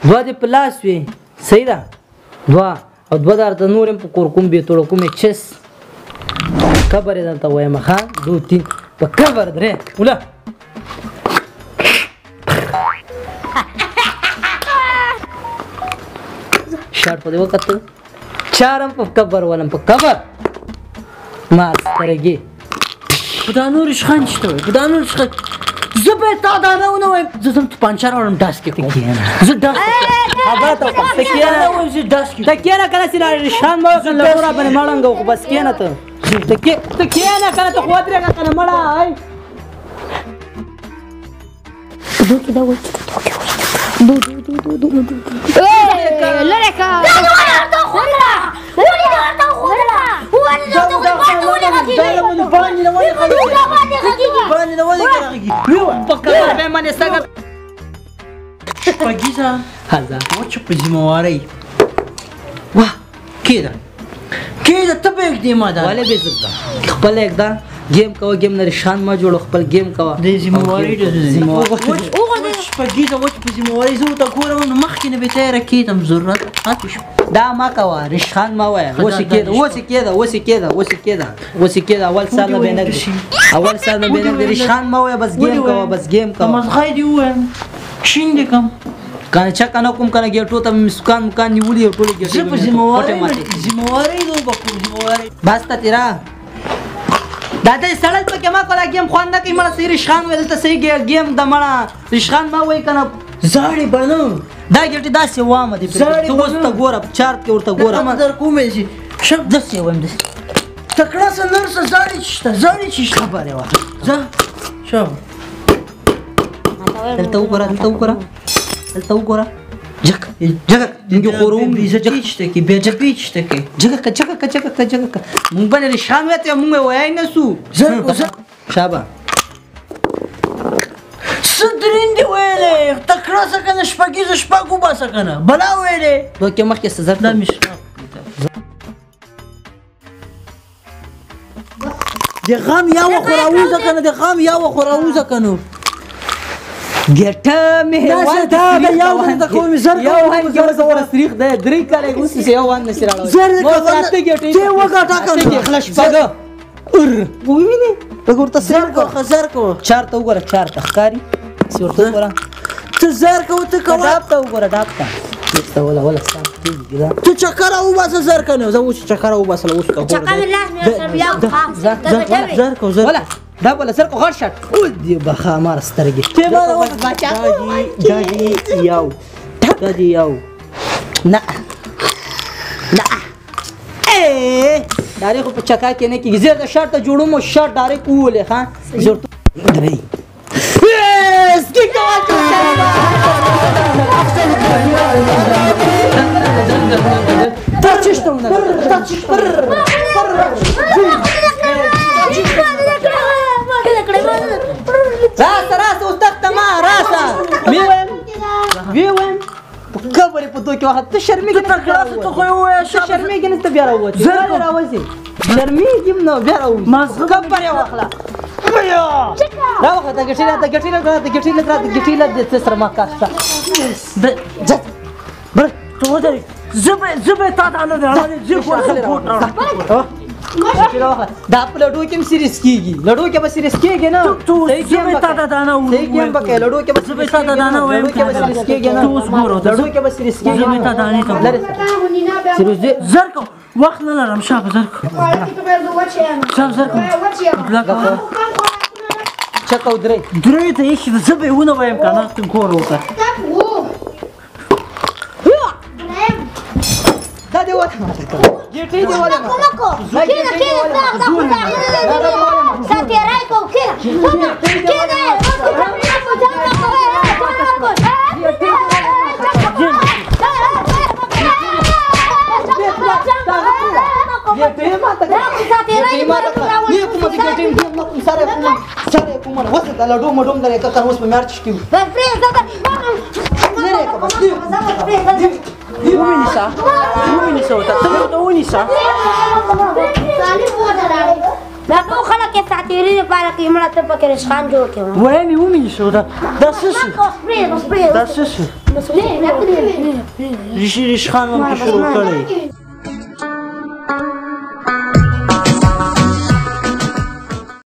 دوه دې په لاس وي صحیح ده دوه او دوه درته نور هم په کورکم بیتوړه کومې چس کبر یې درته وایم ښه 2 3 په کبر درې وله شاټ په دې وکتل چارم په کبر ولم په کبر ما سترګې په دا نور شخان شته په دا نور شخان زه به تا دا نه ونه وایم زه ځم پنچر اورم ډاس کې کوم زه ډاس خبره ته وکړه ته کېنه زه ډاس کې ته کېنه کله چې شان ما وکړ له پورا باندې مړنګ خو بس کېنه ته ته کېنه کله ته خو درې کنه مړه هاي دو کې دا و دو لريكا شپږیزه وچه په ذمهوارۍ واه کېده ته به ږدې ما دا ولې بې عزت خپل اقدا گیم کوه گیم نه شان ما جوړ خپل گیم کوه د ذمهوارۍ شپږیزه وچه په ذمهوارۍ زه ورته ګورم نو مخکې نه بې تیاره کېدم ضرورت دا ما کوه رشخان ما وایه اوسې کېده اول سال نه بېنک رشخان ما وایه بس گیم کوه مزغی دې ووایم شین دې کم کنه چا کنه کوم کنه ګټو ته مسکان نیولې ټولې ګټې زه په ذمهوارۍ ذمهوارۍ بس ته تیرا دا دې سړل پکې ما کوله گیم خوان نه کوي مړه صحیح رشخان ویل ته صحیح گیم د مړه رشخان ما وایي کنه زاړې بنو دا ګټې داسې وامه دي ته اوس ته ګوره چارت کې ورته ګوره ما در کومې شي شپ داسې وایم داسې تکړه سندر زاړې شته خبرې وه زه شپ دلته وګوره جګ موږ خورو بیزتي کې بیجپي شته کې جګ موږ باندې رشخان وته موږ وایي نه سو شابه صدرین دی ویلې تکړه سکنه شپږیزه شپږو باسه کنه بلا ویلې دوه کې مخکې سزا دا مش د غم یا وخوراوزه کنه ګټه مې دا یو د کوم زر یو هم کې زور استریخ ده درې کاله اوس یو وان نشي راوړل زر ته ګټه چې وګټه کنه خلاص پګ ویني وګورته سر کو خزر کو چار ته وګوره چار ته ښکاری سورته وګوره ته زر کو ته کو ډاپ ته وګوره ډاپ ته ولا سات کیږي دا ته چکر او بس زر کنه زه اوس چکر او بس اوس کو چکر لازم زر کو زر ولا دا بل سر کو غړ شټ او دی بخا مار سترګي ته ما دا دی یو نه داري خو په چکا کې نه کېږي زه د شرط ته جوړوم او شرط ډایرکټ وولې ښه ضرورت درې سکي راسه اوس تخته ما راسه ویم خبرې په دوه کې وخت ته شرمېږې ته خو وایې شرمېږې نه ته بیا راوځې راوځې شرمېږم نو بیا راوځې خبرې واخله راوخه ته ګټې له سره ما کار شته بر ته ودرې زه به تا ته نه راوړم زه خو دا په لډو کې هم سیریس کېږي لډو کې به سیریس کېږي نه زه به تا ته دا نه صحیح ګیم به کوې لډو کې به زه به تا ته دا نه وایم لډو کې به سیریس کېږي نه اوس ګوره لډو کې به سیریس کېږي زه به تا ته نه ته سیریس زر کو وخت نه لرم شاپ زر کو شاپ زر کو چک او درې ته یې زه به ونه وایم کنه ته کور وکړه دا دی وته ماته کوي ګټې دی ولا دا ټول خلک یې ساتیري لپاره کې مړه ته پکې رشخان جوړ کړي وایي مې ومینې شو دا څه شو دا څه شو ریشخان هم که شروع کړی